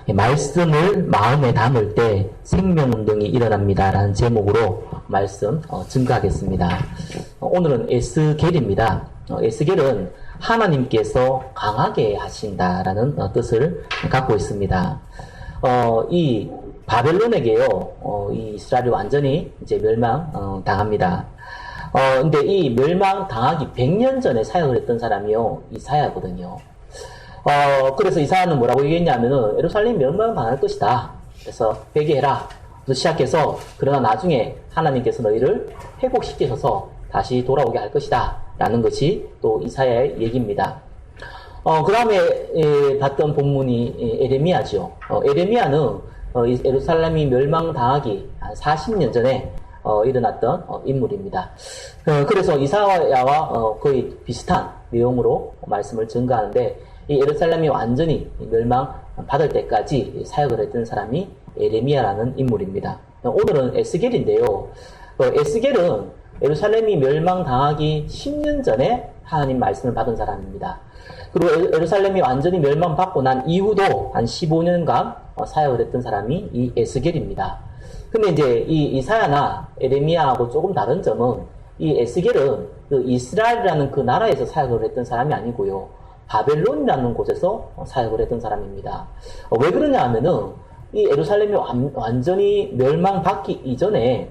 말씀을 마음에 담을 때 생명운동이 일어납니다라는 제목으로 말씀 증거하겠습니다. 오늘은 에스겔입니다. 에스겔은 하나님께서 강하게 하신다라는 뜻을 갖고 있습니다. 이 바벨론에게요, 이 이스라엘이 완전히 이제 멸망당합니다. 근데 이 멸망당하기 100년 전에 사역을 했던 사람이요, 이사야거든요. 그래서 이사야는 뭐라고 얘기했냐면은, 예루살렘 멸망당할 것이다. 그래서 회개해라. 그래서 시작해서, 그러나 나중에 하나님께서 너희를 회복시키셔서 다시 돌아오게 할 것이다. 라는 것이 또 이사야의 얘기입니다. 그 다음에 봤던 본문이 에레미야죠. 에레미야는 예루살렘이 멸망당하기 한 40년 전에 일어났던 인물입니다. 그래서 이사야와 거의 비슷한 내용으로 말씀을 증거하는데, 이 예루살렘이 완전히 멸망받을 때까지 사역을 했던 사람이 에레미야라는 인물입니다. 오늘은 에스겔인데요. 에스겔은 예루살렘이 멸망당하기 10년 전에 하나님 말씀을 받은 사람입니다. 그리고 예루살렘이 완전히 멸망받고 난 이후도 한 15년간 사역을 했던 사람이 이 에스겔입니다. 근데 이제 이 이사야나 에레미야하고 조금 다른 점은, 이 에스겔은 그 이스라엘이라는 그 나라에서 사역을 했던 사람이 아니고요, 바벨론이라는 곳에서 사역을 했던 사람입니다. 왜 그러냐 하면은, 이 예루살렘이 완전히 멸망받기 이전에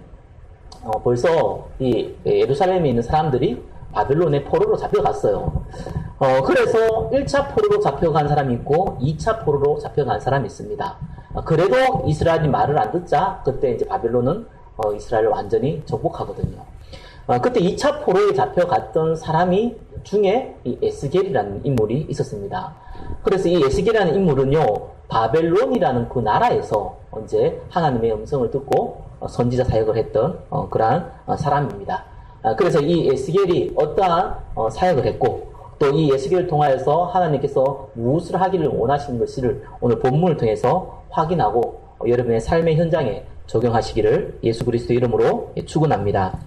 벌써 이 예루살렘에 있는 사람들이 바벨론의 포로로 잡혀갔어요. 그래서 1차 포로로 잡혀간 사람이 있고 2차 포로로 잡혀간 사람이 있습니다. 그래도 이스라엘이 말을 안 듣자 그때 이제 바벨론은 이스라엘을 완전히 정복하거든요. 그때 2차 포로에 잡혀갔던 사람이 중에 이 에스겔이라는 인물이 있었습니다. 그래서 이 에스겔이라는 인물은요, 바벨론이라는 그 나라에서 이제 하나님의 음성을 듣고 선지자 사역을 했던 그러한 사람입니다. 그래서 이 에스겔이 어떠한 사역을 했고, 또 이 에스겔을 통하여서 하나님께서 무엇을 하기를 원하시는 것을 오늘 본문을 통해서 확인하고 여러분의 삶의 현장에 적용하시기를 예수 그리스도 이름으로 축원합니다.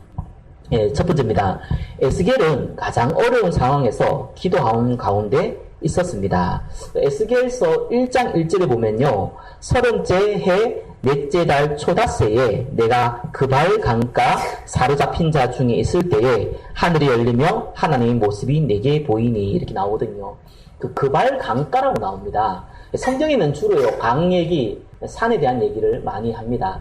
첫 번째입니다. 에스겔은 가장 어려운 상황에서 기도하는 가운데 있었습니다. 에스겔서 1장 1절에 보면요, 30째 해 넷째 달 초닷새에 내가 그발 강가 사로잡힌 자 중에 있을 때에 하늘이 열리며 하나님의 모습이 내게 보이니, 이렇게 나오거든요. 그 그발 강가라고 나옵니다. 성경에는 주로요, 강 얘기, 산에 대한 얘기를 많이 합니다.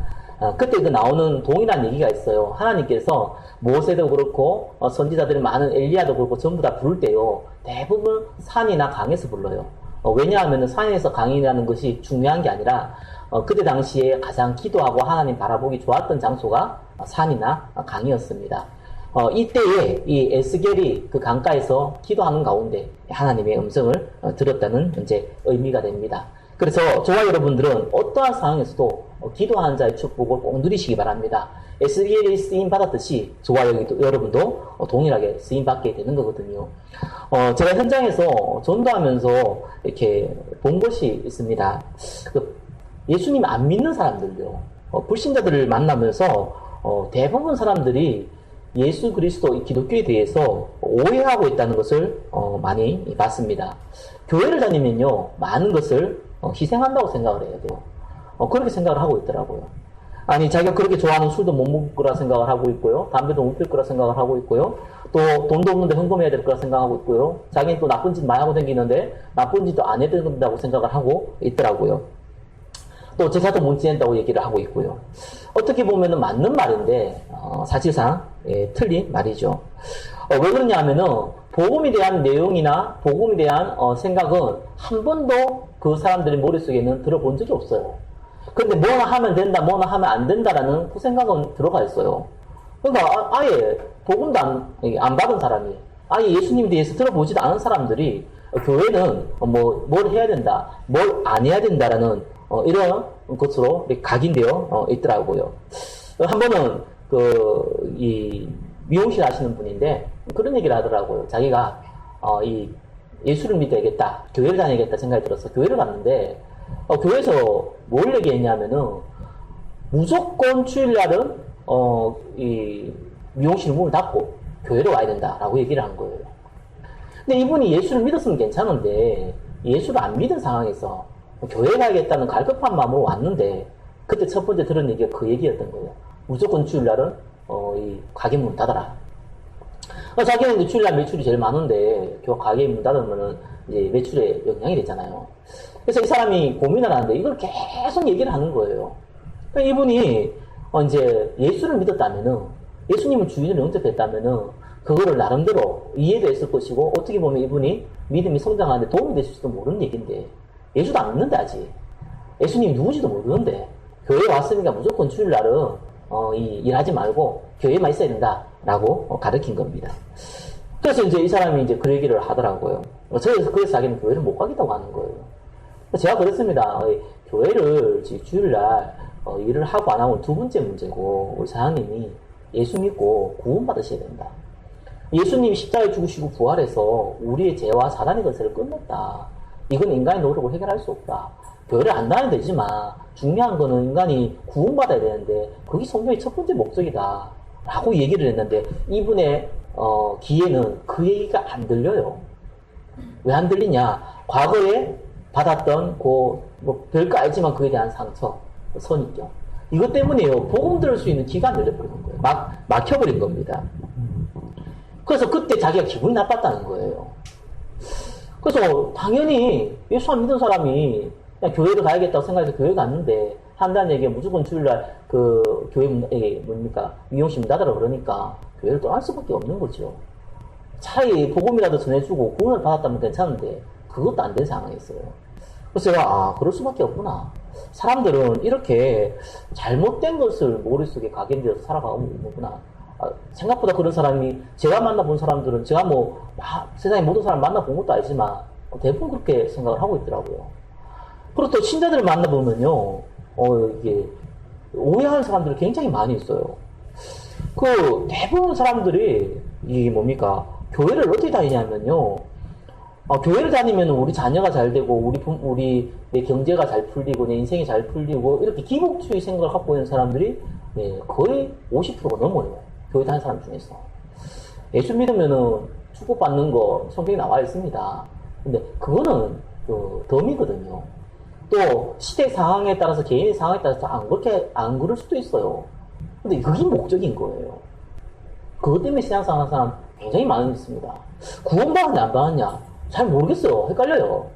그때 그 나오는 동일한 얘기가 있어요. 하나님께서 모세도 그렇고 선지자들이 많은 엘리야도 그렇고 전부 다 부를 때요, 대부분 산이나 강에서 불러요. 왜냐하면 산에서 강이라는 것이 중요한 게 아니라 그때 당시에 가장 기도하고 하나님 바라보기 좋았던 장소가 산이나 강이었습니다. 이때에 이 에스겔이 그 강가에서 기도하는 가운데 하나님의 음성을 들었다는 이제 의미가 됩니다. 그래서 저와 여러분들은 어떠한 상황에서도 기도하는 자의 축복을 꼭 누리시기 바랍니다. 에스겔이 쓰임 받았듯이 저와 여러분도 동일하게 쓰임 받게 되는 거거든요. 제가 현장에서 전도하면서 이렇게 본 것이 있습니다. 예수님 안 믿는 사람들요, 불신자들을 만나면서 대부분 사람들이 예수 그리스도 기독교에 대해서 오해하고 있다는 것을 많이 봤습니다. 교회를 다니면요, 많은 것을 희생한다고 생각을 해야 돼요. 그렇게 생각을 하고 있더라고요. 아니, 자기가 그렇게 좋아하는 술도 못 먹을 거라 생각을 하고 있고요, 담배도 못 필 거라 생각을 하고 있고요, 또 돈도 없는데 헌금해야 될 거라 생각하고 있고요, 자기는 또 나쁜 짓 많이 하고 다니는데 나쁜 짓도 안 해야 된다고 생각을 하고 있더라고요. 또 제사도 못 지낸다고 얘기를 하고 있고요. 어떻게 보면은 맞는 말인데 사실상 틀린 말이죠. 왜 그러냐 하면은 복음에 대한 내용이나 복음에 대한 생각은 한 번도 그 사람들의 머릿속에는 들어본 적이 없어요. 그런데 뭐나 하면 된다, 뭐나 하면 안 된다라는 그 생각은 들어가 있어요. 그러니까 아예 복음도 안 받은 사람이, 아예 예수님에 대해서 들어보지도 않은 사람들이 교회는 뭘 해야 된다, 뭘 안 해야 된다라는 이런 것으로 각인되어 있더라고요. 한 번은 이 미용실 하시는 분인데 그런 얘기를 하더라고요. 자기가 이 예수를 믿어야겠다, 교회를 다녀야겠다 생각이 들어서 교회를 갔는데 교회에서 뭘 얘기했냐면은 무조건 주일날은 이 미용실 문을 닫고 교회로 와야 된다라고 얘기를 한 거예요. 근데 이분이 예수를 믿었으면 괜찮은데 예수를 안 믿은 상황에서 교회 가야겠다는 갈급한 마음으로 왔는데, 그때 첫 번째 들은 얘기가 그 얘기였던 거예요. 무조건 주일날은, 이 가게 문 닫아라. 자기는 이제 주일날 매출이 제일 많은데, 가게 문 닫으면은 이제 매출에 영향이 되잖아요. 그래서 이 사람이 고민을 하는데, 이걸 계속 얘기를 하는 거예요. 그러니까 이분이, 이제 예수를 믿었다면은, 예수님을 주인으로 영접했다면은, 그거를 나름대로 이해도 했을 것이고, 어떻게 보면 이분이 믿음이 성장하는데 도움이 됐을지도 모르는 얘기인데, 예수도 안 믿는데 아직. 예수님이 누구지도 모르는데, 교회에 왔으니까 무조건 주일날은, 일하지 말고, 교회에만 있어야 된다. 라고 가르친 겁니다. 그래서 이제 이 사람이 이제 그 얘기를 하더라고요. 그래서 자기는 교회를 못 가겠다고 하는 거예요. 제가 그랬습니다. 교회를 주일날 일을 하고 안 하고는 두 번째 문제고, 우리 사장님이 예수 믿고 구원받으셔야 된다. 예수님이 십자가에 죽으시고 부활해서 우리의 죄와 사단의 것을 끝냈다. 이건 인간의 노력으로 해결할 수 없다. 교회를 안 다녀도 되지만 중요한 거는 인간이 구원받아야 되는데 그게 성경의 첫 번째 목적이다. 라고 얘기를 했는데 이분의 귀에는 그 얘기가 안 들려요. 왜 안 들리냐? 과거에 받았던 뭐 별거 알지만 그에 대한 상처, 선입견. 이것 때문에요. 복음 들을 수 있는 귀가 안 열려버린 거예요. 막혀버린 겁니다. 그래서 그때 자기가 기분이 나빴다는 거예요. 그래서 당연히 예수 안 믿은 사람이 그냥 교회를 가야겠다고 생각해서 교회 갔는데 한다는 얘기가 무조건 주일날 그 교회 미용실 문 닫으라 그러니까 교회를 떠날 수밖에 없는 거죠. 차라리 복음이라도 전해주고 구원을 받았다면 괜찮은데 그것도 안 된 상황이었어요. 그래서 제가 그럴 수밖에 없구나. 사람들은 이렇게 잘못된 것을 머릿속에 각인되어서 살아가고 있는구나. 생각보다 그런 사람이 제가 만나본 사람들은 제가 세상의 모든 사람 만나본 것도 아니지만 대부분 그렇게 생각을 하고 있더라고요. 그리고 또 신자들을 만나보면요, 이게 오해하는 사람들이 굉장히 많이 있어요. 대부분 사람들이 교회를 어떻게 다니냐면요, 교회를 다니면 우리 자녀가 잘 되고 내 경제가 잘 풀리고 내 인생이 잘 풀리고 이렇게 기복주의 생각을 갖고 있는 사람들이 거의 50%가 넘어요. 교회 다니는 사람 중에서. 예수 믿으면은 축복받는 거 성경에 나와 있습니다. 근데 그거는 덤이거든요. 또 시대 상황에 따라서 개인의 상황에 따라서 안 그럴 수도 있어요. 근데 그게 목적인 거예요. 그것 때문에 신앙생활 하는 사람 굉장히 많습니다. 구원받았냐 안 받았냐 잘 모르겠어요. 헷갈려요.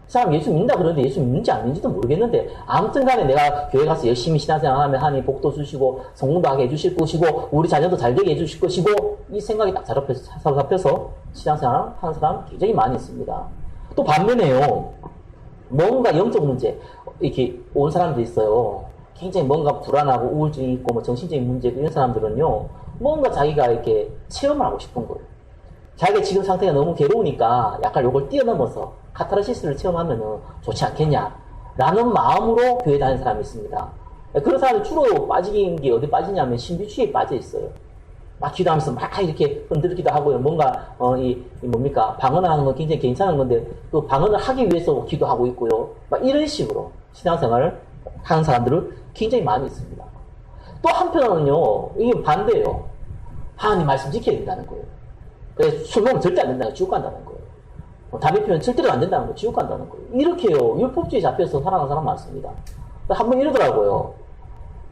사람 예수 믿는다 그러는데 예수 믿는지 안 믿는지도 모르겠는데 아무튼 간에 내가 교회 가서 열심히 신앙생활하면 하나님 복도 주시고 성공도 하게 해주실 것이고 우리 자녀도 잘 되게 해주실 것이고 이 생각이 딱 사로잡혀서 신앙생활 하는 사람 굉장히 많이 있습니다. 또 반면에요. 뭔가 영적 문제 이렇게 온 사람도 있어요. 굉장히 뭔가 불안하고 우울증이 있고 뭐 정신적인 문제 이런 사람들은요. 뭔가 자기가 이렇게 체험을 하고 싶은 거예요. 자기가 지금 상태가 너무 괴로우니까 약간 요걸 뛰어넘어서 카타르시스를 체험하면은 좋지 않겠냐 라는 마음으로 교회 다니는 사람이 있습니다. 그런 사람이 주로 빠진 게 어디 빠지냐면 신비주의에 빠져 있어요. 막 기도하면서 막 이렇게 흔들기도 하고요. 뭔가 방언하는 건 굉장히 괜찮은 건데 그 방언을 하기 위해서 기도하고 있고요. 막 이런 식으로 신앙생활을 하는 사람들은 굉장히 많이 있습니다. 또 한편으로는요, 이게 반대예요. 하나님 말씀 지켜야 된다는 거예요. 그래서 술 먹으면 절대 안 된다는 거예요. 지옥 간다는 거예요. 담배 피우면 절대로 안 된다는 거예요. 지옥 간다는 거예요. 이렇게요, 율법주의에 잡혀서 살아가는 사람 많습니다. 한 번 이러더라고요.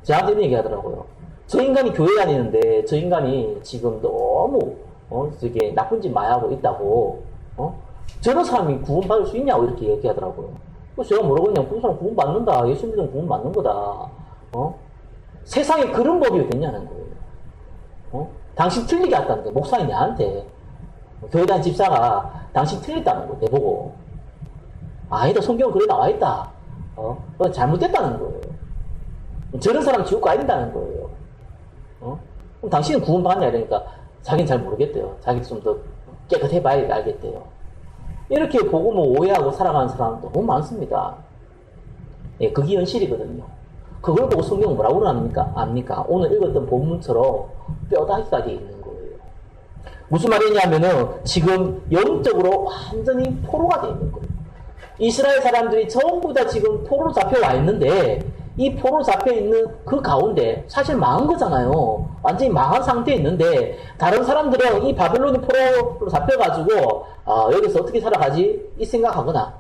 저한테 이런 얘기 하더라고요. 저 인간이 교회 다니는데 저 인간이 지금 너무 저게 나쁜 짓 많이 하고 있다고 저런 사람이 구원받을 수 있냐고 이렇게 얘기하더라고요. 그래서 제가 뭐라고 했냐면 그 사람 구원받는다. 예수 믿으면 구원받는 거다. 세상에 그런 법이 왜 됐냐는 거예요. 당신 틀리게 했다는 거예요. 목사님 나한테 교회 다니는 집사가 당신 틀렸다는 거예요. 내보고 아니다. 성경은 그래 나와 있다. 그건 잘못됐다는 거예요. 저런 사람 지옥 가야 된다는 거예요. 그럼 당신은 구원받았냐 이러니까 자기는 잘 모르겠대요. 자기 좀 더 깨끗해 봐야 알겠대요. 이렇게 보고 오해하고 살아가는 사람 너무 많습니다. 예, 그게 현실이거든요. 그걸 보고 성경은 뭐라고 그러합니까? 오늘 읽었던 본문처럼 뼈다귀가 되어 있는 거예요. 무슨 말이냐면은 지금 영적으로 완전히 포로가 되어 있는 거예요. 이스라엘 사람들이 전부 다 지금 포로로 잡혀와 있는데 이 포로 잡혀있는 그 가운데 사실 망한 거잖아요. 완전히 망한 상태에 있는데 다른 사람들은 이 바벨론이 포로로 잡혀가지고 여기서 어떻게 살아가지? 이 생각하거나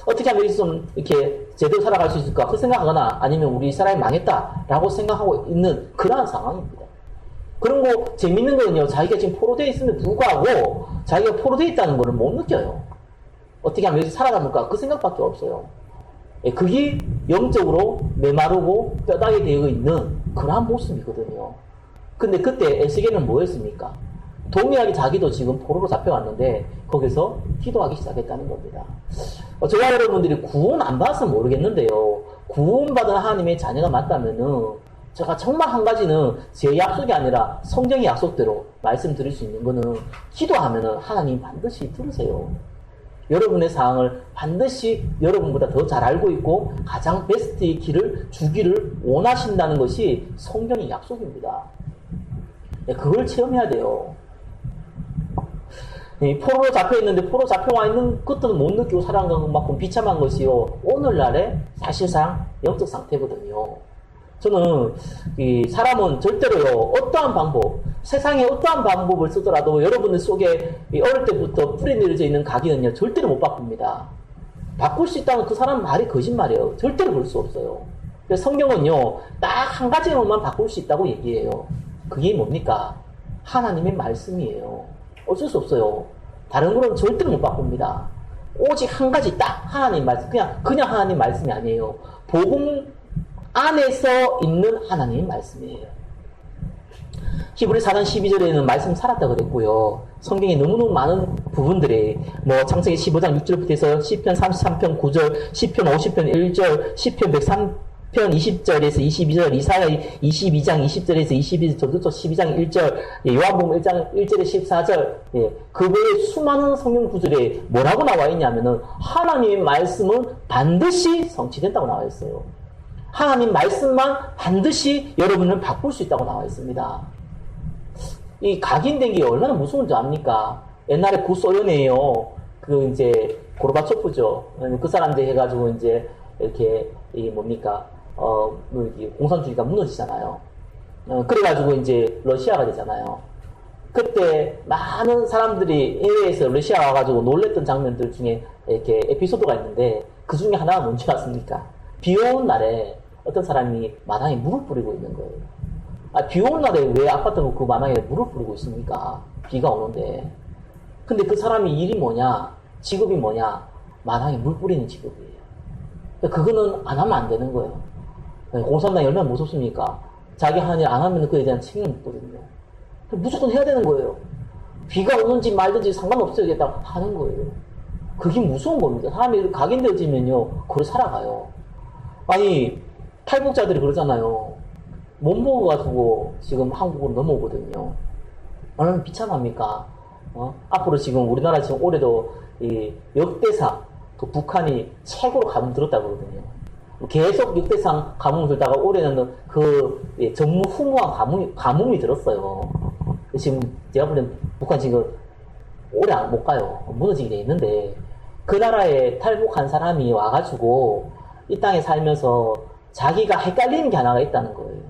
어떻게 하면 여기서 좀 이렇게 제대로 살아갈 수 있을까? 그 생각하거나 아니면 우리 사람이 망했다라고 생각하고 있는 그러한 상황입니다. 그런 거 재밌는 거는요, 자기가 지금 포로되어 있음에 불구하고 자기가 포로되어 있다는 거를 못 느껴요. 어떻게 하면 여기서 살아남을까? 그 생각밖에 없어요. 그게 영적으로 메마르고 뼈다귀 되어 있는 그러한 모습이거든요. 근데 그때 에스겔은 뭐였습니까? 동일하게 자기도 지금 포로로 잡혀왔는데 거기서 기도하기 시작했다는 겁니다. 저와 여러분들이 구원 안 받았으면 모르겠는데요. 구원받은 하나님의 자녀가 맞다면은 제가 정말 한 가지는 제 약속이 아니라 성경의 약속대로 말씀드릴 수 있는 거는 기도하면은 하나님 반드시 들으세요. 여러분의 상황을 반드시 여러분보다 더 잘 알고 있고 가장 베스트의 길을 주기를 원하신다는 것이 성경의 약속입니다. 그걸 체험해야 돼요. 포로로 잡혀있는데 포로 잡혀와 있는 것들은 못 느끼고 살아간 것만큼 비참한 것이요. 오늘날의 사실상 영적 상태거든요. 저는 이 사람은 절대로요, 어떠한 방법, 세상에 어떠한 방법을 쓰더라도 여러분들 속에 어릴 때부터 뿌리내려져 있는 각인은요, 절대로 못 바꿉니다. 바꿀 수 있다는 그 사람 말이 거짓말이에요. 절대로 그럴 수 없어요. 그래서 성경은요, 딱 한 가지로만 바꿀 수 있다고 얘기해요. 그게 뭡니까? 하나님의 말씀이에요. 어쩔 수 없어요. 다른 거는 절대로 못 바꿉니다. 오직 한 가지 딱 하나님 말씀, 그냥 하나님 말씀이 아니에요. 복음 안에서 있는 하나님의 말씀이에요. 히브리 4장 12절에는 말씀 살았다 그랬고요. 성경에 너무너무 많은 부분들이 창세기 15장 6절부터 해서 시편 33편 9절, 시편 50편 1절, 시편 103편 20절에서 22절, 이사야 22장 20절에서 22절, 전도서 12장 1절, 요한복음 1장 1절에 14절, 그 외에 수많은 성경 구절에 뭐라고 나와 있냐면은 하나님의 말씀은 반드시 성취된다고 나와 있어요. 하나님 말씀만 반드시 여러분을 바꿀 수 있다고 나와 있습니다. 이 각인된 게 얼마나 무서운 줄 압니까? 옛날에 구소련이에요. 이제 고르바초프죠. 그 사람들 해가지고 이제 이렇게 공산주의가 무너지잖아요. 그래가지고 이제 러시아가 되잖아요. 그때 많은 사람들이 해외에서 러시아 와가지고 놀랬던 장면들 중에 이렇게 에피소드가 있는데 그 중에 하나가 뭔지 아십니까? 비 오는 날에 어떤 사람이 마당에 물을 뿌리고 있는 거예요. 비 오는 날에 왜 아파트 그 마당에 물을 뿌리고 있습니까? 비가 오는데. 근데 그 사람이 일이 뭐냐? 직업이 뭐냐? 마당에 물 뿌리는 직업이에요. 그거는 안 하면 안 되는 거예요. 공산당이 얼마나 무섭습니까? 자기 하는 일 안 하면 그에 대한 책임이 있거든요. 무조건 해야 되는 거예요. 비가 오는지 말든지 상관없어요. 딱 하는 거예요. 그게 무서운 겁니다. 사람이 각인되어지면요, 그걸 살아가요. 아니, 탈북자들이 그러잖아요. 못 먹어가지고 지금 한국으로 넘어오거든요. 얼마나 비참합니까? 앞으로 지금 우리나라 지금 올해도 이 역대상, 북한이 최고로 가뭄 들었다고 그러거든요. 계속 역대상 가뭄 들다가 올해는 전무후무한 가뭄이 들었어요. 지금 제가 볼 땐 북한 지금 오래 못 가요. 무너지게 돼 있는데, 그 나라에 탈북한 사람이 와가지고 이 땅에 살면서 자기가 헷갈리는 게 하나가 있다는 거예요.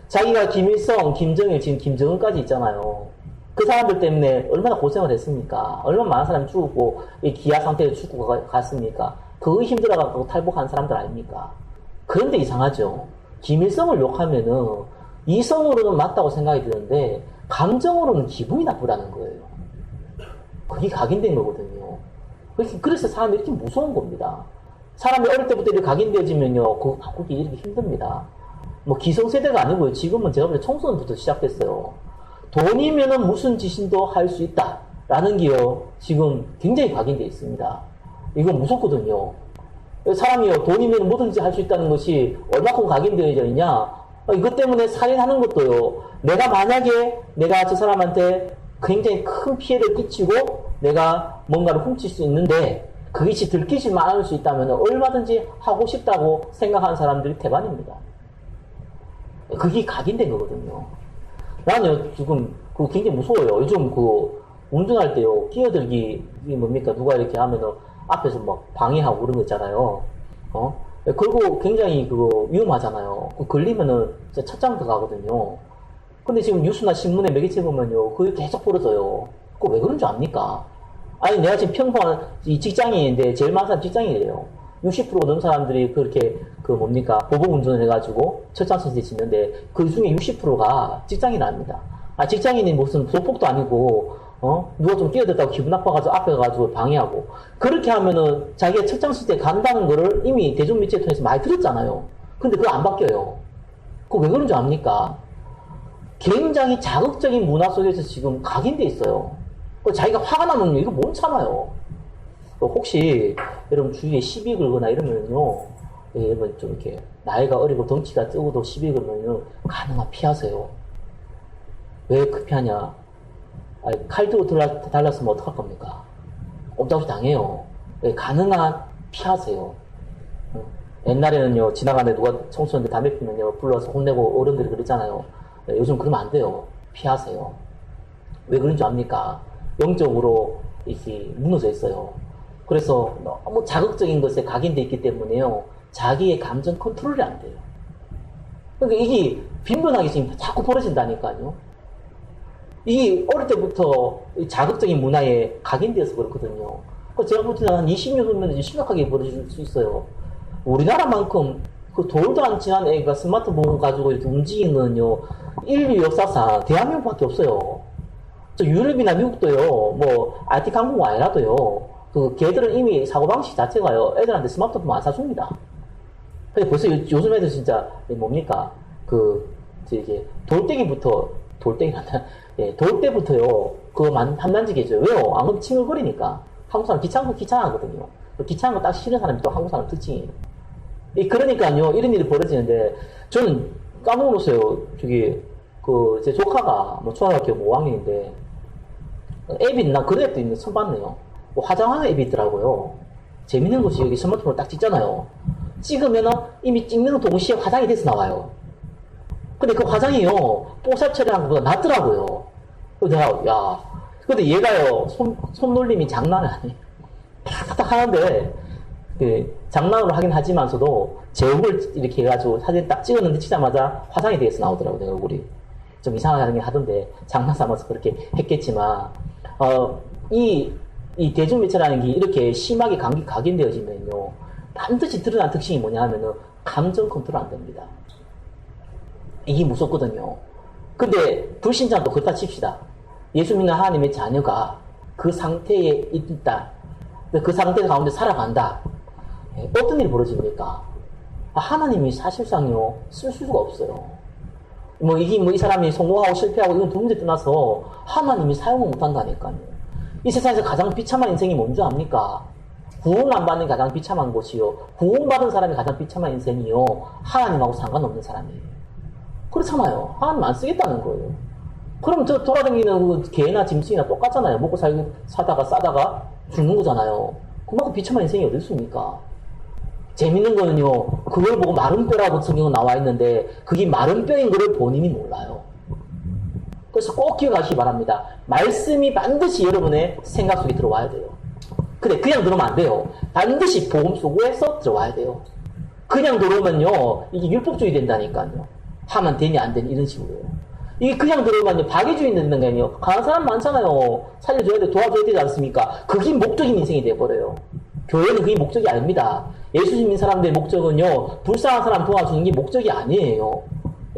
자기가 김일성, 김정일, 지금 김정은까지 있잖아요. 그 사람들 때문에 얼마나 고생을 했습니까? 얼마나 많은 사람이 죽고 기아 상태로 죽고 갔습니까? 그거 힘들어가지고 탈북한 사람들 아닙니까? 그런데 이상하죠. 김일성을 욕하면은 이성으로는 맞다고 생각이 드는데 감정으로는 기분이 나쁘다는 거예요. 그게 각인된 거거든요. 그래서 사람이 이렇게 무서운 겁니다. 사람이 어릴 때부터 이렇게 각인되어지면요, 그거 바꾸기 이렇게 힘듭니다. 기성세대가 아니고요. 지금은 제가 볼 때 청소년부터 시작됐어요. 돈이면은 무슨 짓인도 할 수 있다. 라는 게요, 지금 굉장히 각인되어 있습니다. 이건 무섭거든요. 사람이요, 돈이면 뭐든지 할 수 있다는 것이 얼마큼 각인되어져 있냐? 이것 때문에 살인하는 것도요, 내가 저 사람한테 굉장히 큰 피해를 끼치고 내가 뭔가를 훔칠 수 있는데 그것이 들키지만 않을 수 있다면 얼마든지 하고 싶다고 생각하는 사람들이 대반입니다. 그게 각인된 거거든요. 나는 지금 그거 굉장히 무서워요. 요즘 운전할 때요, 끼어들기, 이게 뭡니까? 누가 이렇게 하면은 앞에서 막 방해하고 그런 거 있잖아요. 그리고 굉장히 위험하잖아요. 걸리면은 진짜 첫장도 가거든요. 근데 지금 뉴스나 신문에 매개체 보면요, 그게 계속 벌어져요. 그거 왜 그런 줄 압니까? 아니, 내가 지금 평범한 이 직장인인데 제일 많은 사람 직장인이래요. 60% 넘는 사람들이 그렇게 보복 운전을 해가지고 철장선수에 짓는데 그 중에 60%가 직장인입니다. 아, 직장인이 무슨 소폭도 아니고, 누가 좀 뛰어들었다고 기분 나빠가지고 앞에 가가지고 방해하고. 그렇게 하면은 자기가 철장선수에 간다는 거를 이미 대중매체 통해서 많이 들었잖아요. 근데 그거 안 바뀌어요. 그거 왜 그런 줄 압니까? 굉장히 자극적인 문화 속에서 지금 각인돼 있어요. 자기가 화가 나면 이거 못 참아요. 혹시 여러분 주위에 시비 걸거나 이러면요, 여러분 좀 이렇게 나이가 어리고 덩치가 적어도 시비 걸면요, 가능한 피하세요. 왜 피하냐? 아니, 칼 들고 달랐으면 어떡할 겁니까? 꼼짝없이 당해요. 가능한 피하세요. 옛날에는요, 지나가는데 누가 청소년들 담배 피면요, 불러서 혼내고 어른들이 그랬잖아요. 요즘 그러면 안 돼요. 피하세요. 왜 그런 줄 압니까? 영적으로 이렇게 무너져 있어요. 그래서 너무 자극적인 것에 각인되어 있기 때문에요, 자기의 감정 컨트롤이 안 돼요. 그러니까 이게 빈번하게 지금 자꾸 벌어진다니까요. 이게 어릴 때부터 자극적인 문화에 각인되어서 그렇거든요. 제가 볼 때는 한 20년 후면 심각하게 벌어질 수 있어요. 우리나라만큼 그 돌도 안 친한 애가 스마트폰 가지고 이렇게 움직이는 건요, 인류 역사상 대한민국밖에 없어요. 저 유럽이나 미국도요, 뭐 아티크 항공 아니라도요, 그 걔들은 이미 사고방식 자체가요, 애들한테 스마트폰 안 사줍니다. 근데 벌써 요즘 애들 진짜 뭡니까? 이게 돌떼기란다. 예, 돌 때부터요, 그거 한단지게죠. 왜요? 안 그러면 칭얼거리니까. 한국 사람 귀찮아하거든요. 귀찮은 거 딱 싫은 사람이 또 한국 사람 특징이에요. 그러니까요, 이런 일이 벌어지는데, 저는 까먹었어요. 제 조카가, 초등학교 5학년인데, 앱이 나 그런 앱도 있는데 처음 봤네요. 화장하는 앱이 있더라고요. 재밌는 것이 여기 스마트폰을 딱 찍잖아요. 찍으면은 이미 찍는 동시에 화장이 돼서 나와요. 근데 그 화장이요, 뽀샵 처리한 것보다 낫더라고요. 그래서 내가, 근데 얘가요, 손놀림이 장난이 아니에요. 탁탁탁 하는데, 장난으로 하긴 하지만서도, 제 얼굴 이렇게 해가지고 사진 딱 찍었는데 찍자마자 화장이 돼서 나오더라고요, 내 얼굴이. 좀 이상하게 하던데, 장난 삼아서 그렇게 했겠지만, 이 대중매체라는 게 이렇게 심하게 각인되어지면요, 반드시 드러난 특징이 뭐냐 하면은, 감정 컨트롤 안 됩니다. 이게 무섭거든요. 근데 불신자도 그렇다 칩시다. 예수 믿는 하나님의 자녀가 그 상태에 있다. 그 상태 가운데 살아간다. 어떤 일이 벌어집니까? 하나님이 사실상요, 쓸 수가 없어요. 이 사람이 성공하고 실패하고 이건 두 문제 떠나서 하나님이 사용을 못한다니까요. 이 세상에서 가장 비참한 인생이 뭔지 압니까? 구원 안 받는 가장 비참한 것이요, 구원받은 사람이 가장 비참한 인생이요, 하나님하고 상관없는 사람이에요. 그렇잖아요. 하나님 안 쓰겠다는 거예요. 그럼 저 돌아다니는 그 개나 짐승이나 똑같잖아요. 먹고 살고 사다가 싸다가 죽는 거잖아요. 그만큼 비참한 인생이 어디 있습니까? 재밌는 거는요, 그걸 보고 마른 뼈라고 성경은 나와 있는데 그게 마른 뼈인 걸 본인이 몰라요. 그래서 꼭 기억하시기 바랍니다. 말씀이 반드시 여러분의 생각 속에 들어와야 돼요. 근데 그냥 들어오면 안 돼요. 반드시 복음 속에서 들어와야 돼요. 그냥 들어오면요, 이게 율법주의 된다니까요. 하면 되니 안 되니 이런 식으로요. 이게 그냥 들어오면 박애주의 된다는 게 아니에요. 강한 사람 많잖아요. 살려줘야 돼, 도와줘야 되지 않습니까? 그게 목적인 인생이 돼버려요. 교회는 그게 목적이 아닙니다. 예수 믿는 사람들의 목적은요, 불쌍한 사람 도와주는 게 목적이 아니에요.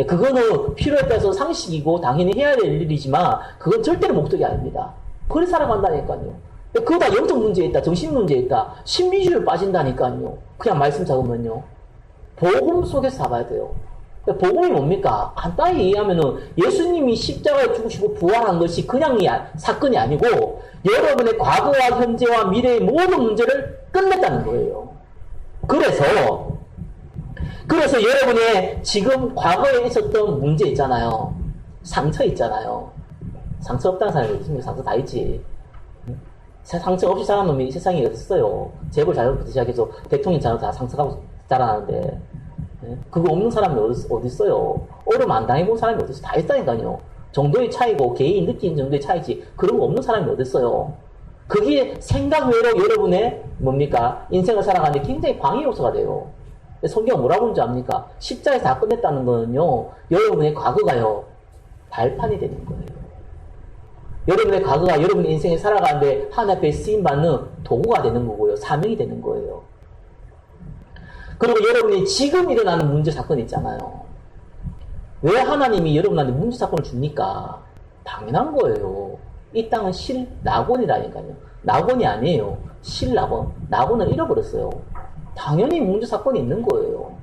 그거는 필요에 따라서 상식이고 당연히 해야 될 일이지만 그건 절대로 목적이 아닙니다. 그래 살아간다니까요. 그거 다 영적 문제에 있다, 정신 문제에 있다, 신비주의에 빠진다니까요. 그냥 말씀 잡으면요. 복음 속에서 잡아야 돼요. 복음이 뭡니까? 간단히 이해하면은 예수님이 십자가에 죽으시고 부활한 것이 그냥 사건이 아니고 여러분의 과거와 현재와 미래의 모든 문제를 끝냈다는 거예요. 그래서 여러분의 지금 과거에 있었던 문제 있잖아요. 상처 있잖아요. 상처 없다는 사람이 있습니까? 상처 다 있지. 상처 없이 자란 놈이 이 세상에 어딨어요. 재벌 자녀부터 시작해서 대통령 자녀 다 상처가고 자라나는데, 그거 없는 사람이 어딨어요. 얼음 안 당해본 사람이 어딨어. 다 있다니까요. 정도의 차이고 개인이 느끼는 정도의 차이지 그런 거 없는 사람이 어딨어요. 그게 생각 외로 여러분의 뭡니까? 인생을 살아가는데 굉장히 방해 요소가 돼요. 성경 뭐라고 하는지 압니까? 십자에서 다 끝냈다는 거는요, 여러분의 과거가요, 발판이 되는 거예요. 여러분의 과거가 여러분의 인생에 살아가는데 하나님 앞에 쓰임받는 도구가 되는 거고요. 사명이 되는 거예요. 그리고 여러분이 지금 일어나는 문제 사건이 있잖아요. 왜 하나님이 여러분한테 문제 사건을 줍니까? 당연한 거예요. 이 땅은 실낙원이라니까요. 낙원이 아니에요. 실낙원. 낙원을 잃어버렸어요. 당연히 문제 사건이 있는 거예요.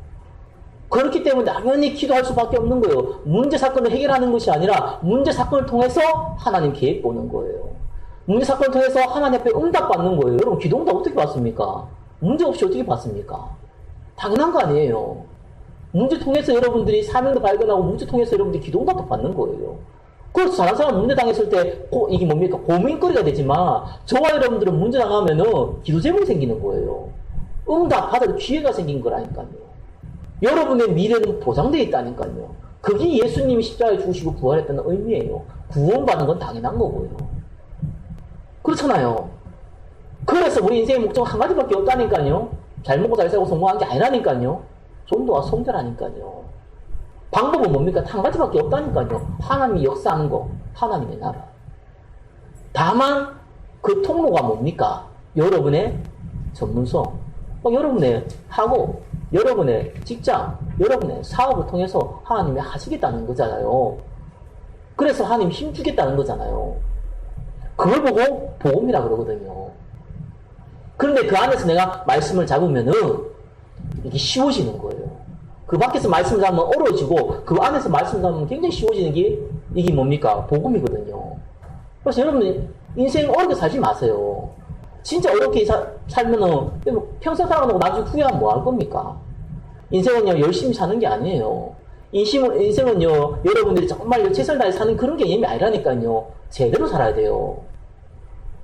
그렇기 때문에 당연히 기도할 수밖에 없는 거예요. 문제 사건을 해결하는 것이 아니라 문제 사건을 통해서 하나님 계획 보는 거예요. 문제 사건을 통해서 하나님 앞에 응답 받는 거예요. 여러분 기도 응답 어떻게 받습니까? 문제 없이 어떻게 받습니까? 당연한 거 아니에요. 문제 통해서 여러분들이 사명도 발견하고 문제 통해서 여러분들이 기도 응답도 받는 거예요. 그래서 다른 사람 문제 당했을 때 이게 뭡니까? 고민거리가 되지만 저와 여러분들은 문제 당하면은 기도 제목이 생기는 거예요. 응답 받을 기회가 생긴 거라니까요. 여러분의 미래는 보장되어 있다니까요. 그게 예수님이 십자가에 죽으시고 부활했다는 의미예요. 구원받는 건 당연한 거고요. 그렇잖아요. 그래서 우리 인생의 목적 한 가지밖에 없다니까요. 잘 먹고 잘 살고 성공한 게 아니라니까요. 전도와 성결하니까요. 방법은 뭡니까? 한 가지밖에 없다니까요. 하나님이 역사하는 거, 하나님의 나라. 다만 그 통로가 뭡니까? 여러분의 전문성, 여러분의 학업, 여러분의 직장, 여러분의 사업을 통해서 하나님이 하시겠다는 거잖아요. 그래서 하나님 힘주겠다는 거잖아요. 그걸 보고 복음이라 그러거든요. 그런데 그 안에서 내가 말씀을 잡으면은 이게 쉬워지는 거예요. 그 밖에서 말씀을 잡으면 어려워지고 그 안에서 말씀을 잡으면 굉장히 쉬워지는 게 이게 뭡니까? 복음이거든요. 그래서 여러분 인생 어렵게 살지 마세요. 진짜 어렵게 살면은 평생 살아가고 나중에 후회하면 뭐 할 겁니까? 인생은요 열심히 사는 게 아니에요. 인생은요 여러분들이 정말 최선을 다해 사는 그런 개념이 아니라니까요. 제대로 살아야 돼요.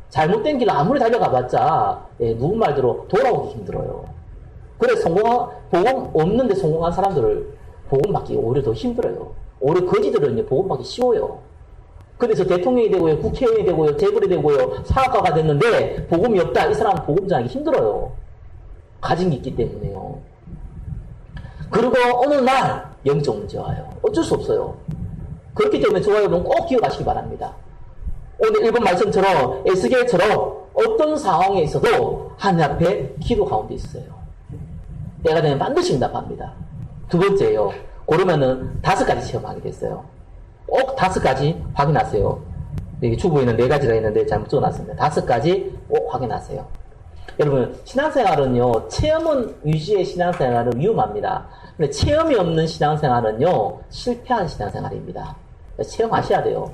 잘못된 길을 아무리 달려가봤자 누구 말대로 돌아오기 힘들어요. 그래서 복음 없는데 성공한 사람들을 복음 받기 오히려 더 힘들어요. 오히려 거지들은 복음 받기 쉬워요. 그래서 대통령이 되고요, 국회의원이 되고요, 재벌이 되고요, 사학가가 됐는데 복음이 없다. 이 사람은 복음 전하기 힘들어요. 가진 게 있기 때문에요. 그리고 어느 날 영적 문제가 와요. 어쩔 수 없어요. 그렇기 때문에 저와 여러분 꼭 기억하시기 바랍니다. 오늘 읽은 말씀처럼 에스겔처럼 어떤 상황에 있어도 하나님 앞에 기도 가운데 있어요. 때가 되면 반드시 응답합니다. 두 번째요. 그러면은 5가지 체험하게 됐어요. 꼭 5가지 확인하세요. 여기 주부에는 4가지가 있는데 잘못 적어놨습니다. 5가지 꼭 확인하세요. 여러분 신앙생활은요 체험은 위주의 신앙생활은 위험합니다. 근데 체험이 없는 신앙생활은요 실패한 신앙생활입니다. 체험하셔야 돼요.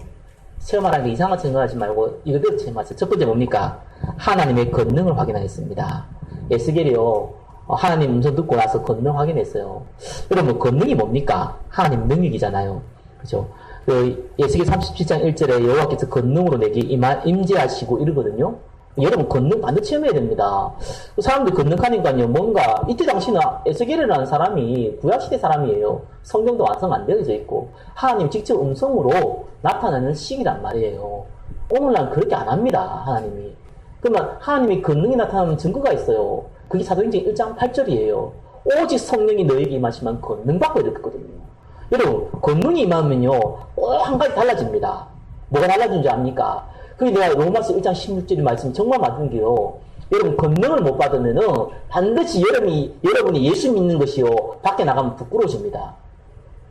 체험하라는 게 이상한 생각하지 말고 이거대로 체험하세요. 첫 번째 뭡니까? 하나님의 권능을 확인하겠습니다. 에스겔이요 하나님 음성 듣고 나서 권능 확인했어요. 여러분 권능이 뭡니까? 하나님 능력이잖아요. 그죠? 에스겔 37장 1절에 여호와께서 권능으로 내게 임재하시고 이러거든요. 여러분 권능 반드시 체험해야 됩니다. 사람들이 권능하니까요 뭔가 이때 당시는 에스겔이라는 사람이 구약시대 사람이에요. 성경도 완성 안 되어져 있고 하나님 직접 음성으로 나타나는 시기란 말이에요. 오늘날 그렇게 안 합니다. 하나님이. 그러면 하나님이 권능이 나타나는 증거가 있어요. 그게 사도행전 1장 8절이에요. 오직 성령이 너에게 임하시면 권능 받고 이랬거든요. 여러분 권능이 임하면요 꼭 한 가지 달라집니다. 뭐가 달라진 줄 압니까? 그게 내가 로마서 1장 16절의 말씀이 정말 맞는 게요. 여러분 권능을 못 받으면은 반드시 여러분이 예수 믿는 것이요 밖에 나가면 부끄러워집니다.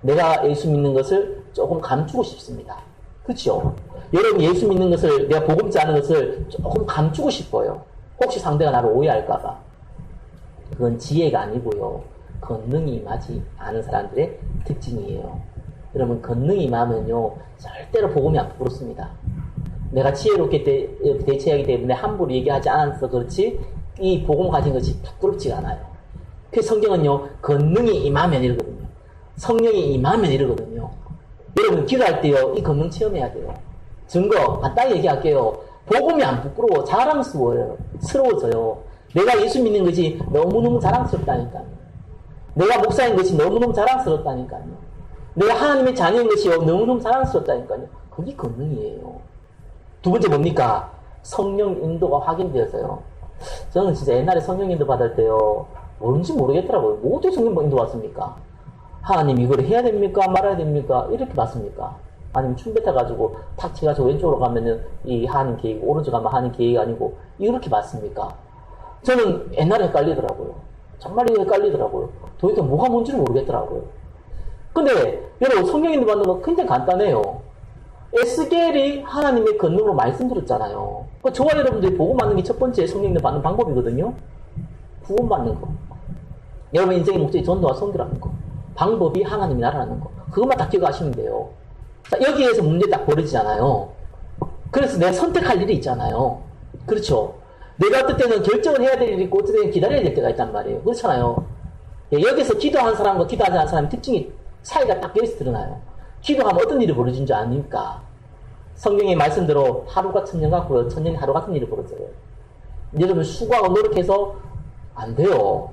내가 예수 믿는 것을 조금 감추고 싶습니다. 그렇죠? 여러분 예수 믿는 것을 내가 복음지 않은 것을 조금 감추고 싶어요. 혹시 상대가 나를 오해할까봐. 그건 지혜가 아니고요. 권능이 임하지 않은 사람들의 특징이에요. 여러분 권능이 임하면요 절대로 복음이 안 부끄럽습니다. 내가 지혜롭게 대처하기 때문에 함부로 얘기하지 않아서 그렇지 이 복음 가진 것이 부끄럽지가 않아요. 그 성경은요 권능이 임하면 이러거든요. 성령이 임하면 이러거든요. 여러분 기도할 때요 이 권능 체험해야 돼요. 증거 간단히 얘기할게요. 복음이 안 부끄러워. 자랑스러워요. 스러워져요. 내가 예수 믿는 것이 너무너무 자랑스럽다니까요. 내가 목사인 것이 너무너무 자랑스럽다니까요. 내가 하나님의 자녀인 것이 너무너무 자랑스럽다니까요. 그게 권능이에요. 두 번째 뭡니까? 성령 인도가 확인되어서요. 저는 진짜 옛날에 성령 인도 받을 때요 뭔지 모르겠더라고요. 뭐 어떻게 성령 인도 받습니까? 하나님 이걸 해야 됩니까? 말아야 됩니까? 이렇게 받습니까? 아니면 춤 뱉어가지고 탁 치가지고 왼쪽으로 가면은 이 하나님 계획, 오른쪽 가면 하나님 계획이 아니고 이렇게 맞습니까? 저는 옛날에 헷갈리더라고요. 정말 헷갈리더라고요. 도대체 뭐가 뭔지를 모르겠더라고요. 근데 여러분 성경인들 받는 거 굉장히 간단해요. 에스겔이 하나님의 권능으로 말씀드렸잖아요. 저와 여러분들이 복음 받는 게 첫 번째 성경인들 받는 방법이거든요. 구원 받는 거. 여러분 인생의 목적이 전도와 선교라는 거. 방법이 하나님이 나라는 거. 그것만 딱 기억하시면 돼요. 자, 여기에서 문제 딱 벌어지잖아요. 그래서 내가 선택할 일이 있잖아요. 그렇죠. 내가 어떨 때는 결정을 해야 될 일이 있고 어떨 때는 기다려야 될 때가 있단 말이에요. 그렇잖아요. 여기서 기도하는 사람과 기도하지 않는 사람의 특징이 차이가 딱 여기서 드러나요. 기도하면 어떤 일이 벌어진 줄 아닙니까? 성경의 말씀대로 하루가 천년 같고요. 천년이 하루 같은 일이 벌어져요. 여러분 수고하고 노력해서 안 돼요.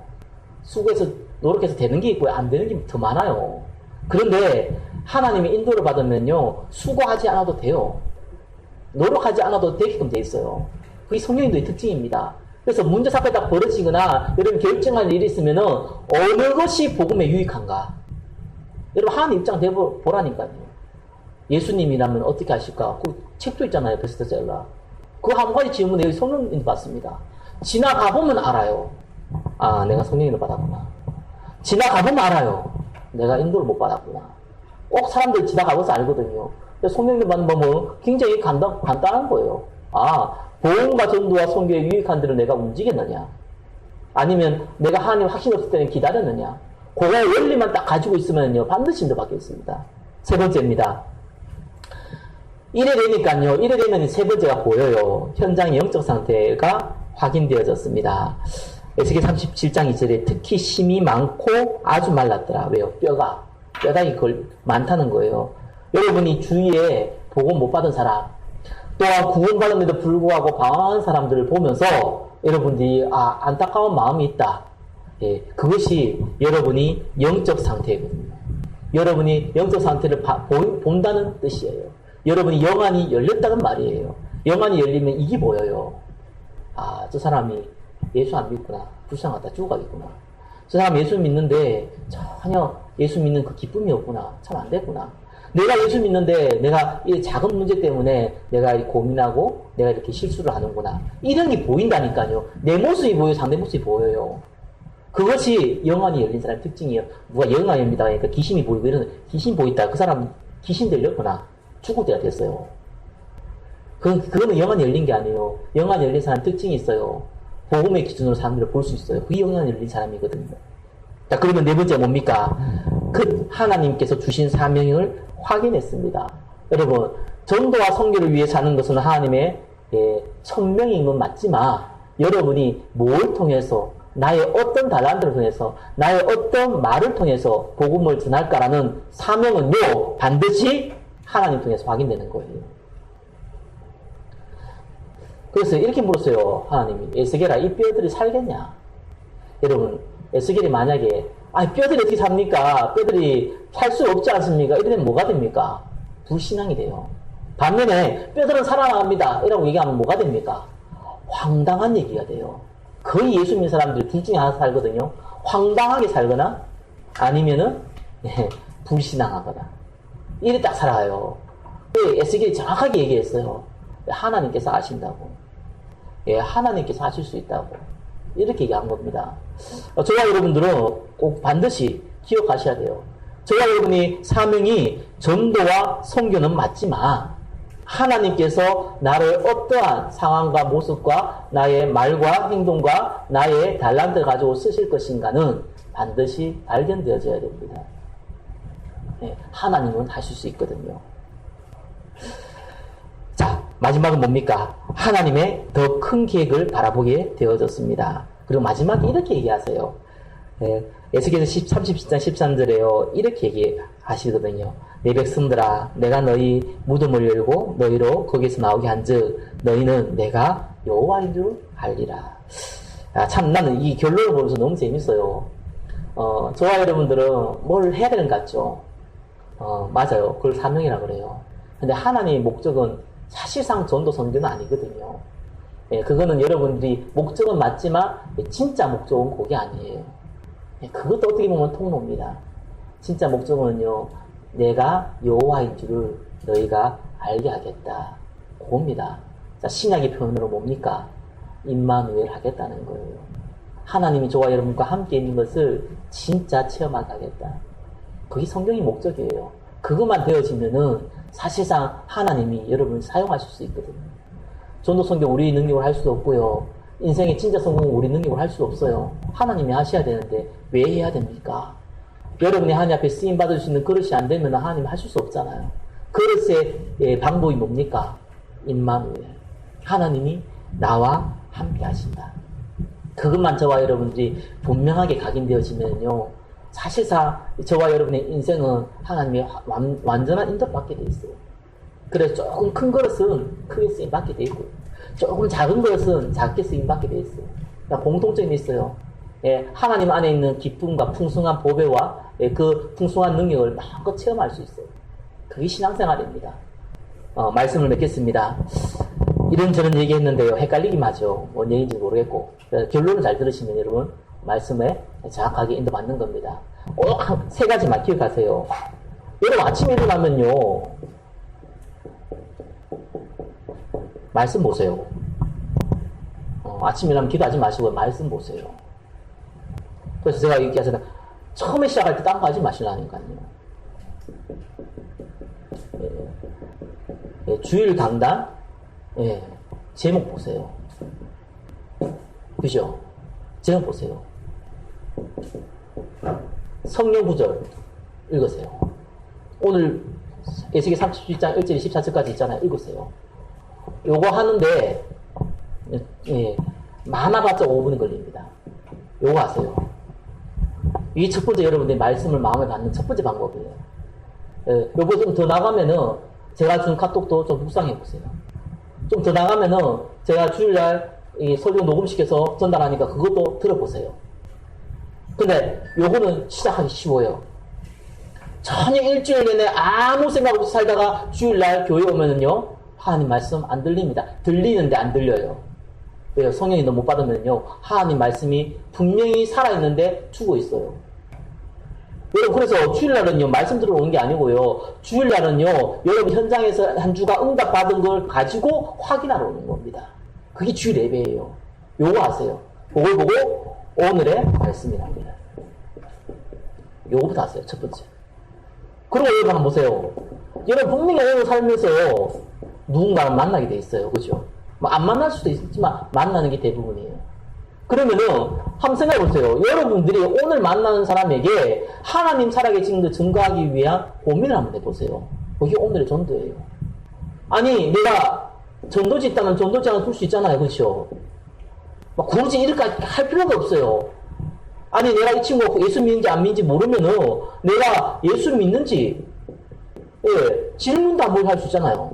수고해서 노력해서 되는 게 있고요. 안 되는 게 더 많아요. 그런데 하나님의 인도를 받으면요. 수고하지 않아도 돼요. 노력하지 않아도 되게끔 돼 있어요. 그게 성령인도의 특징입니다. 그래서 문제 사건이 딱 벌어지거나 여러분 결정할 일이 있으면은 어느 것이 복음에 유익한가? 여러분 하나님 입장 대보라니까요. 예수님이라면 어떻게 하실까? 그 책도 있잖아요. 베스트셀러. 그 한 가지 질문에 여기 성령인도 받습니다. 지나가보면 알아요. 아, 내가 성령인도 받았구나. 지나가보면 알아요. 내가 인도를 못 받았구나. 꼭 사람들 지나가봐서 알거든요. 성령인도 받는 법은 굉장히 간단한 거예요. 아, 복음과 전도와 선교에 유익한 대로 내가 움직였느냐? 아니면 내가 하나님 확신 없을 때는 기다렸느냐? 그거의 원리만 딱 가지고 있으면요, 반드시 인도받겠습니다. 세 번째입니다. 이래 되니까요, 이래 되면 세 번째가 보여요. 현장의 영적 상태가 확인되어졌습니다. 에스겔 37장 2절에 특히 심이 많고 아주 말랐더라. 왜요? 뼈다귀 많다는 거예요. 여러분이 주위에 복음 못 받은 사람, 또한 구원받음에도 불구하고 방황한 사람들을 보면서 여러분들이 안타까운 마음이 있다. 예, 그것이 여러분이 영적 상태거든요. 여러분이 영적 상태를 본다는 뜻이에요. 여러분이 영안이 열렸다는 말이에요. 영안이 열리면 이게 보여요. 아, 저 사람이 예수 안 믿구나. 불쌍하다. 죽어가겠구나. 저 사람 예수 믿는데 전혀 예수 믿는 그 기쁨이 없구나. 참 안 됐구나. 내가 예수 믿는데 내가 이 작은 문제 때문에 내가 고민하고 내가 이렇게 실수를 하는구나. 이런 게 보인다니까요. 내 모습이 보여요. 상대 모습이 보여요. 그것이 영안이 열린 사람의 특징이에요. 누가 영안이 열린다 하니까 귀신이 보이고 이런 귀신 보인다. 그 사람 귀신 들렸구나. 죽을 때가 됐어요. 그거는 영안이 열린 게 아니에요. 영안이 열린 사람 특징이 있어요. 복음의 기준으로 사람들을 볼 수 있어요. 그게 영안이 열린 사람이거든요. 자, 그러면 네 번째 뭡니까? 그 하나님께서 주신 사명을 확인했습니다. 여러분, 전도와 선교를 위해 사는 것은 하나님의 천명인 건 맞지만 여러분이 뭘 통해서 나의 어떤 달란트를 통해서 나의 어떤 말을 통해서 복음을 전할까라는 사명은요 반드시 하나님 통해서 확인되는 거예요. 그래서 이렇게 물었어요. 하나님이 에스겔아 이 뼈들이 살겠냐? 여러분 에스겔이 만약에 뼈들이 어떻게 삽니까? 뼈들이 살 수 없지 않습니까? 이러면 뭐가 됩니까? 불신앙이 돼요. 반면에 뼈들은 살아납니다. 이라고 얘기하면 뭐가 됩니까? 황당한 얘기가 돼요. 거의 예수 믿는 사람들이 둘 중에 하나 살거든요. 황당하게 살거나 아니면은 불신앙하거나 이래 딱 살아요. 에스겔이 정확하게 얘기했어요. 하나님께서 아신다고. 하나님께서 하실 수 있다고. 이렇게 얘기한 겁니다. 저와 여러분들은 꼭 반드시 기억하셔야 돼요. 저와 여러분이 사명이 전도와 선교는 맞지만 하나님께서 나를 어떠한 상황과 모습과 나의 말과 행동과 나의 달란트를 가지고 쓰실 것인가는 반드시 발견되어져야 됩니다. 하나님은 하실 수 있거든요. 자, 마지막은 뭡니까? 하나님의 더 큰 계획을 바라보게 되어졌습니다. 그리고 마지막에 이렇게 얘기하세요. 에스겔 30장 13절에요. 이렇게 얘기하시거든요. 내 백성들아 내가 너희 무덤을 열고 너희로 거기서 나오게 한즉 너희는 내가 여호와인 줄 알리라. 참 나는 이 결론을 보면서 너무 재밌어요. 저와 여러분들은 뭘 해야 되는 것 같죠? 맞아요. 그걸 사명이라 그래요. 근데 하나님의 목적은 사실상 전도 선교는 아니거든요. 그거는 여러분들이 목적은 맞지만 진짜 목적은 그게 아니에요. 그것도 어떻게 보면 통로입니다. 진짜 목적은요, 내가 여호와인 줄을 너희가 알게 하겠다. 그겁니다. 자, 신약의 표현으로 뭡니까? 임마누엘 하겠다는 거예요. 하나님이 저와 여러분과 함께 있는 것을 진짜 체험하게 하겠다. 그게 성경의 목적이에요. 그것만 되어지면은 사실상 하나님이 여러분을 사용하실 수 있거든요. 전도 성경 우리 능력을 할 수도 없고요. 인생의 진짜 성공은 우리 능력을 할 수 없어요. 하나님이 하셔야 되는데 왜 해야 됩니까? 여러분이 하나님 앞에 쓰임 받을 수 있는 그릇이 안 되면 하나님 하실 수 없잖아요. 그릇의 방법이 뭡니까? 임마누엘. 하나님이 나와 함께 하신다. 그것만 저와 여러분들이 분명하게 각인되어지면요, 사실상 저와 여러분의 인생은 하나님의 완전한 인도받게 돼 있어요. 그래서 조금 큰 그릇은 크게 쓰임받게 돼 있고, 조금 작은 것은 작게 쓰임받게 돼 있어요. 그러니까 공통점이 있어요. 예, 하나님 안에 있는 기쁨과 풍성한 보배와 그 풍성한 능력을 마음껏 체험할 수 있어요. 그게 신앙생활입니다. 말씀을 맺겠습니다. 이런저런 얘기했는데요, 헷갈리긴 하죠. 뭔 얘기인지 모르겠고. 결론을 잘 들으시면 여러분 말씀에 정확하게 인도받는 겁니다. 세 가지만 기억하세요. 여러분 아침에 일어나면요, 말씀 보세요. 아침에 일어나면 기도하지 마시고 말씀 보세요. 그래서 제가 얘기하잖아요. 처음에 시작할 때 딴 거 하지 마시라니까요. 주일 강단, 제목 보세요. 그죠? 제목 보세요. 성경 구절 읽으세요. 오늘 에스겔 37장 1절 14절까지 있잖아요. 읽으세요. 요거 하는데 많아봤자 5분 걸립니다. 요거 하세요. 이 첫 번째 여러분들의 말씀을 마음에 받는 첫 번째 방법이에요. 요거 좀 더 나가면은 제가 준 카톡도 좀 묵상해 보세요. 좀 더 나가면은 제가 주일날 이 설교 녹음시켜서 전달하니까 그것도 들어보세요. 근데 요거는 시작하기 쉬워요. 전혀 일주일 내내 아무 생각 없이 살다가 주일날 교회 오면은요, 하나님 말씀 안 들립니다. 들리는데 안 들려요. 왜요? 성령이 너 못 받으면요, 하나님 말씀이 분명히 살아있는데 죽어 있어요. 여러분, 그래서 주일날은요, 말씀 들어오는 게 아니고요, 주일날은요, 여러분 현장에서 한 주가 응답받은 걸 가지고 확인하러 오는 겁니다. 그게 주일 예배예요. 요거 하세요. 그걸 보고 오늘의 말씀이랍니다. 요거부터 하세요. 첫 번째. 그리고 여러분 한번 보세요. 여러분 분명히 오늘 살면서 누군가를 만나게 돼 있어요. 그죠? 안 만날 수도 있지만 만나는 게 대부분이에요. 그러면은 한번 생각해 보세요. 여러분들이 오늘 만나는 사람에게 하나님 살아계신 걸 증거하기 위한 고민을 한번 해보세요. 그게 오늘의 전도예요. 아니, 내가 전도지 있다면 전도장을 둘 수 있잖아요. 그렇죠? 막 굳이 이렇게 할 필요가 없어요. 아니, 내가 이 친구가 예수 믿는지 안 믿는지 모르면은 내가 예수 믿는지 질문도 한번 할 수 있잖아요.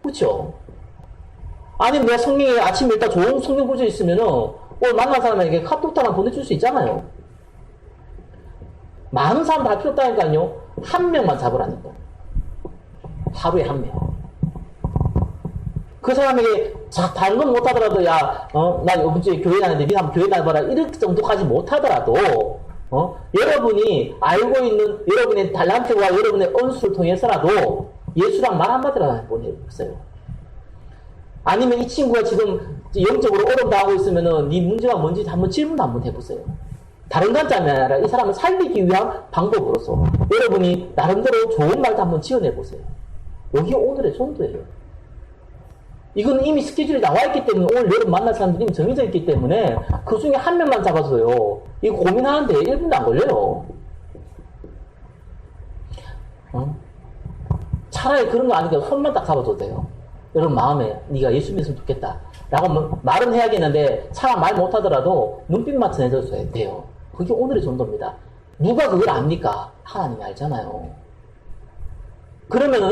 그렇죠? 아니면 내가 성경에 아침에 일단 좋은 성경 구절이 있으면은 오늘 만난 사람에게 카톡 하나 보내줄 수 있잖아요. 많은 사람 다 필요 없다니까요. 한 명만 잡으라니까. 하루에 한 명. 그 사람에게 다른 건 못하더라도 나 이번 주에 교회 다니는데 니 한번 교회 다녀봐라 이렇게 정도까지 못하더라도 여러분이 알고 있는 여러분의 달란트와 여러분의 언수를 통해서라도 예수랑 말 한마디라도 한번 해보세요. 아니면 이 친구가 지금 영적으로 어려움 당하고 있으면은 네 문제가 뭔지 한번 질문 한번 해보세요. 다른 관점이 아니라 이 사람을 살리기 위한 방법으로서 여러분이 나름대로 좋은 말도 한번 지어내보세요. 여기 오늘의 전도예요. 이건 이미 스케줄이 나와있기 때문에 오늘 여러분 만날 사람들이 이미 정해져 있기 때문에 그 중에 한 명만 잡아서요, 이거 고민하는데 1분도 안 걸려요. 차라리 그런 거 아니니까 손만 딱 잡아줘도 돼요. 여러분 마음에 네가 예수 믿으면 좋겠다 라고 말은 해야겠는데 차라리 말 못하더라도 눈빛만 전해줘야 돼요. 그게 오늘의 전도입니다. 누가 그걸 압니까? 하나님이 알잖아요. 그러면은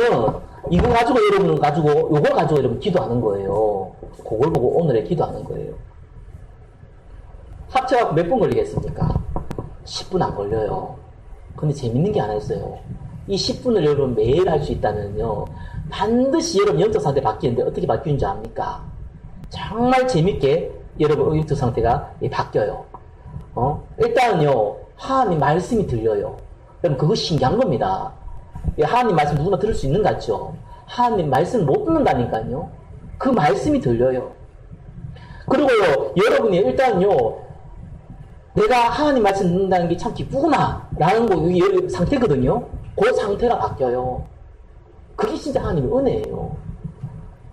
이거 가지고 여러분은 요걸 가지고 여러분 기도하는 거예요. 그걸 보고 오늘의 기도하는 거예요. 합체가 몇 분 걸리겠습니까? 10분 안 걸려요. 근데 재밌는 게 하나 있어요. 이 10분을 여러분 매일 할 수 있다면요, 반드시 여러분 영적 상태 바뀌는데 어떻게 바뀌는지 압니까? 정말 재밌게 여러분 영적 상태가 바뀌어요. 일단은요, 하나님 말씀이 들려요. 여러분 그거 신기한 겁니다. 하나님 말씀 누구나 들을 수 있는 것 같죠? 하나님 말씀 못 듣는다니까요. 그 말씀이 들려요. 그리고요, 여러분이 일단요, 내가 하나님 말씀 듣는다는 게 참 기쁘구나 라는 거 이게 상태거든요. 그 상태가 바뀌어요. 그게 진짜 하나님의 은혜예요.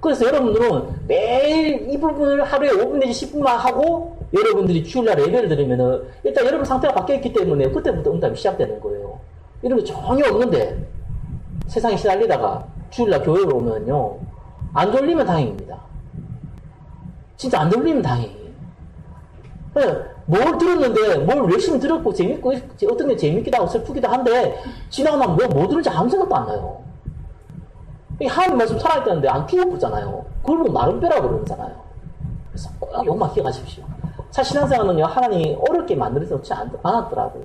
그래서 여러분들은 매일 이 부분을 하루에 5분 내지 10분만 하고 여러분들이 주일날 예배를 드리면은 일단 여러분 상태가 바뀌었기 때문에 그때부터 응답이 시작되는 거예요. 이런 거 전혀 없는데 세상에 시달리다가 주일날 교회로 오면요, 안 졸리면 다행입니다. 진짜 안 졸리면 다행이에요. 뭘 들었는데 뭘 열심히 들었고 재밌고 어떤 게 재밌기도 하고 슬프기도 한데 지나고 나면 뭐 들은지 아무 생각도 안 나요. 하나님 말씀 살아있다는데 안 죽어보잖아요. 그걸 보고 마른 뼈라고 그러잖아요. 그래서 꼭 이것만 기억하십시오. 자, 신앙생활은요, 하나님이 어렵게 만들어서 놓지 않았더라고요.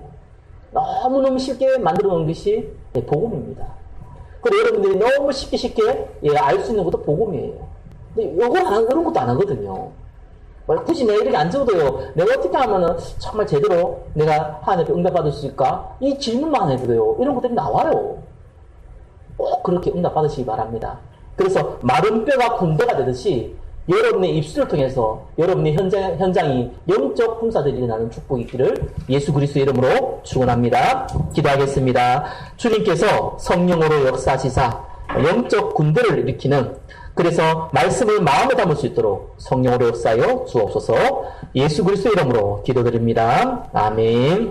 너무너무 쉽게 만들어 놓은 것이 복음입니다. 그리고 여러분들이 너무 쉽게 알 수 있는 것도 복음이에요. 근데 이런 것도 안 하거든요. 굳이 내가 이렇게 안 적어도요, 내가 어떻게 하면은 정말 제대로 내가 하나님께 응답받을 수 있을까? 이 질문만 해도요, 이런 것들이 나와요. 꼭 그렇게 응답받으시기 바랍니다. 그래서 마른 뼈가 군대가 되듯이 여러분의 입술을 통해서 여러분의 현장이 영적 군사들이 일어나는 축복이 있기를 예수 그리스도의 이름으로 축원합니다. 기도하겠습니다. 주님께서 성령으로 역사하시사 영적 군대를 일으키는, 그래서 말씀을 마음에 담을 수 있도록 성령으로 역사하여 주옵소서. 예수 그리스도의 이름으로 기도드립니다. 아멘.